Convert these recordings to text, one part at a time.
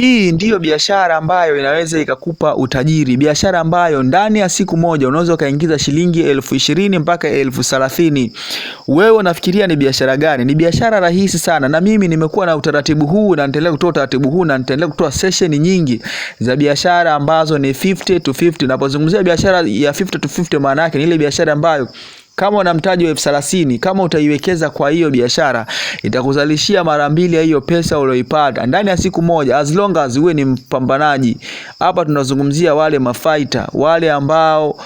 Hii ndiyo biashara ambayo inaweza ikakupa utajiri, biashara ambayo ndani ya siku moja unaweza ukaingiza shilingi 20,000 mpaka 30,000. Wewe unafikiria ni biashara gani? Ni biashara rahisi sana, na mimi nimekuwa na utaratibu huu na nitaendelea kutoa utaratibu huu na nitaendelea kutoa session nyingi za biashara ambazo ni 50 to 50. Ninapozungumzia biashara ya 50 to 50 maana yake ni ile biashara ambayo kama una mtaji wa 30,000, kama utaiwekeza kwa hiyo biashara, itakuzalishia mara mbili ya hiyo pesa uliyoipata ndani ya siku moja, as long as uwe ni mpambanaji. Hapa tunazungumzia wale mafighter, wale ambao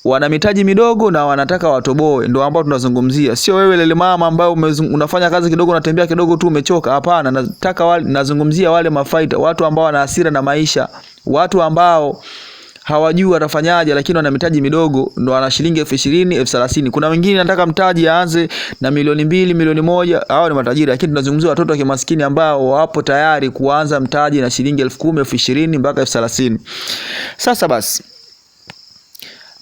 wana mitaji midogo na wanataka watoboe, ndio ambao tunazungumzia. Sio wewe lele mama ambao unafanya kazi kidogo, unatembea kidogo tu umechoka. Hapana, nazungumzia wale mafighter, watu ambao wana hasira na maisha, watu ambao hawajui watafanyaje, lakini wana mitaji midogo, ndo wana shilingi 20,000, 30,000. Kuna wengine wanataka mtaji aanze na milioni 2, milioni 1, hao ni matajiri. Lakini tunazungumzia watoto wa kimaskini ambao wapo tayari kuanza mtaji na shilingi 10,000, 20,000 mpaka 30,000. Sasa basi,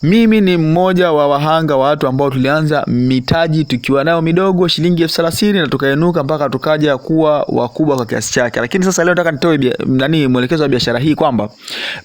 mimi ni mmoja wa wahanga wa watu ambao tulianza mitaji tukiwa nayo midogo, shilingi 30,000, na tukainuka mpaka tukaja kuwa wakubwa kwa kiasi chake. Lakini sasa leo nataka nitoe mwelekezo wa biashara hii, kwamba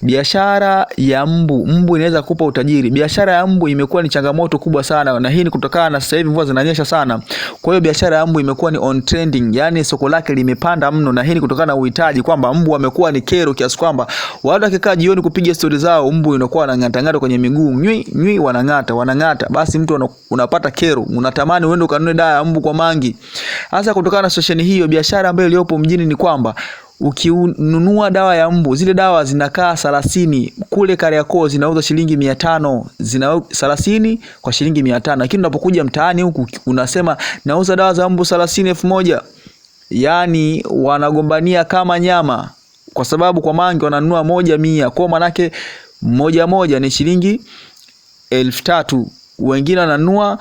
biashara ya mbu inaweza kukupa utajiri. Biashara ya mbu imekuwa ni changamoto kubwa sana, na hii ni kutokana na sasa hivi mvua zinanyesha sana. Kwa hiyo biashara ya mbu imekuwa ni on trending, yani soko lake limepanda mno, na hii ni kutokana na uhitaji, kwamba mbu wamekuwa ni kero kiasi kwamba watu wakikaa jioni kupiga stories zao, mbu inakuwa anang'ata kwenye miguu, nywi wanang'ata. Basi mtu unapata kero, unatamani uende ukanunue dawa ya mbu kwa mangi. Hasa kutokana na session hiyo, biashara ambayo iliyopo mjini ni kwamba ukinunua dawa ya mbu, zile dawa zinakaa 30, kule Kariakoo zinauza shilingi 500, 30 kwa shilingi 500. Lakini unapokuja mtaani huku unasema nauza dawa za mbu 30, 1,000, yani wanagombania kama nyama, kwa sababu kwa mangi wananunua 100. Kwa maana yake moja ni shilingi 3,000, wengine wananunua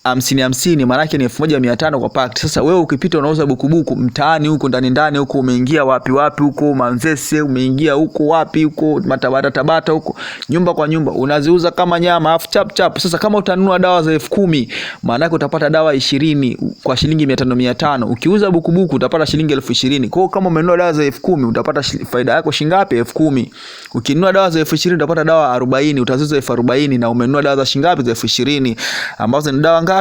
50, maana yake ni 1,500 kwa pack. Sasa wewe ukipita unauza bukubuku mtaani huko, ndani huko, umeingia wapi huko Manzese, umeingia huko wapi huko Tabata huko, nyumba kwa nyumba unaziuza kama nyama, afu chap. Sasa kama utanunua dawa za 10,000, maana yake utapata dawa 20 kwa shilingi 500. Ukiuza bukubuku utapata shilingi 20,000. Kwa hiyo kama umenunua dawa za 10,000 utapata faida yako shingapi? 10,000. Ukinunua dawa za 20,000 utapata dawa 40, utaziuza 40,000, na umenunua dawa za shingapi? Za 20,000, ambazo ni dawa ngapi?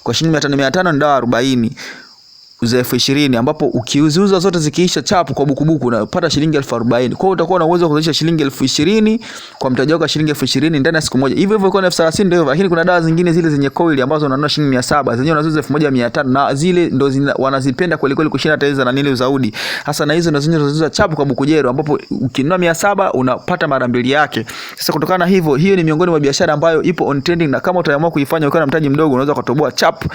Kwa shilingi 500 ni dawa 40 za 20,000, ambapo ukiuziuza zote zikiisha chapu kwa bukubuku unapata shilingi 40,000. Kwa hiyo utakuwa na uwezo wa kuzalisha shilingi 20,000 kwa mtaji wako shilingi 20,000 ndani ya siku moja. Hivyo kwa 30,000 ndio. Lakini kuna dawa zingine zile zenye coil ambazo unanunua shilingi 700, zenyewe unaziuza 1,500, na zile ndo wanazipenda kweli kushinda hata hizo na nini uzaudi. Hasa na hizo ndo zenyewe unaziuza chapu kwa bukujero, ambapo ukinunua 700 unapata mara mbili yake. Sasa kutokana na hivyo, hiyo ni miongoni mwa biashara ambayo ipo on trending, na kama utaamua kuifanya ukiwa na mtaji mdogo unaweza kutoboa chapu.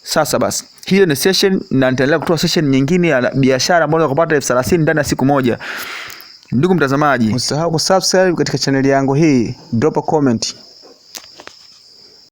Sasa basi, hiyo ni session, na nitaendelea kutoa session nyingine ya biashara ambayo unaweza kupata 30,000 ndani ya siku moja. Ndugu mtazamaji, usisahau kusubscribe katika channel yangu hii, drop a comment.